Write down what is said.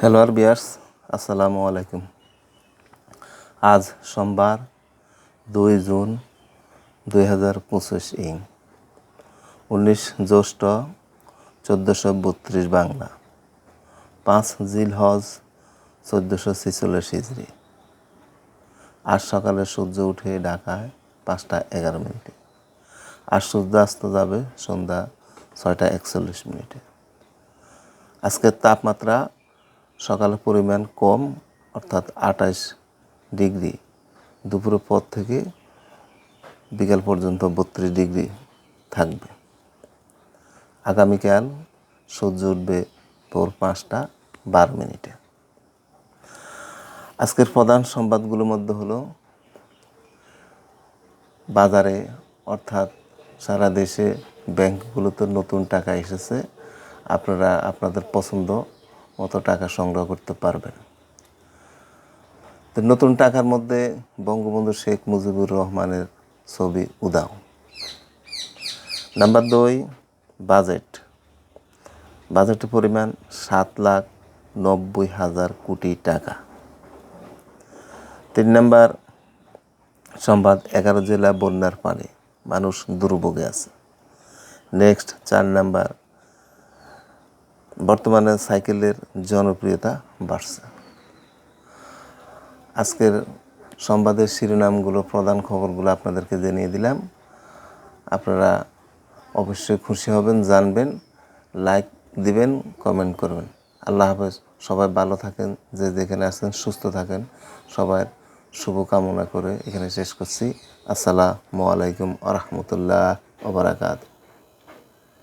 Hello আর বিয়ার্স, আসসালামু আলাইকুম। আজ সোমবার 2 জুন 2025 ইং 19 জ্যৈষ্ঠ 1432 বাংলা, 5 জিলহজ 1446 হিজরি। আজ সকালে সূর্য উঠে ঢাকায় 5টা 11 মিনিটে, আর সূর্যাস্ত যাবে সন্ধ্যা 6টা 41 মিনিটে। আজকের তাপমাত্রা সকালের পরিমাণ কম, অর্থাৎ 28 ডিগ্রি, দুপুরের পর থেকে বিকাল পর্যন্ত 32 ডিগ্রি থাকবে। আগামীকাল সূর্য উঠবে ভোর 5টা 12 মিনিটে। আজকের প্রধান সংবাদগুলোর মধ্যে হলো, বাজারে অর্থাৎ সারা দেশে ব্যাংকগুলোতে নতুন টাকা এসেছে। আপনারা আপনাদের পছন্দ মতো টাকা সংগ্রহ করতে পারবেন। তো নতুন টাকার মধ্যে বঙ্গবন্ধু শেখ মুজিবুর রহমানের ছবি উদাও। নাম্বার 2, বাজেটের পরিমাণ 7,90,000 কোটি টাকা। 3 নাম্বার সংবাদ, 11 জেলা বন্যার পানি, মানুষ দুর্ভোগে আছে। নেক্সট 4 নাম্বার, বর্তমানে সাইকেলের জনপ্রিয়তা বাড়ছে। আজকের সংবাদের শিরোনামগুলো, প্রধান খবরগুলো আপনাদেরকে জানিয়ে দিলাম। আপনারা অবশ্যই খুশি হবেন, জানবেন, লাইক দিবেন, কমেন্ট করবেন। আল্লাহ হাফেজ। সবাই ভালো থাকেন, যে যেখানে আছেন সুস্থ থাকেন। সবার শুভকামনা করে এখানে শেষ করছি। আসসালামু আলাইকুম ওয়া রাহমাতুল্লাহি ওয়া বারাকাতুহু।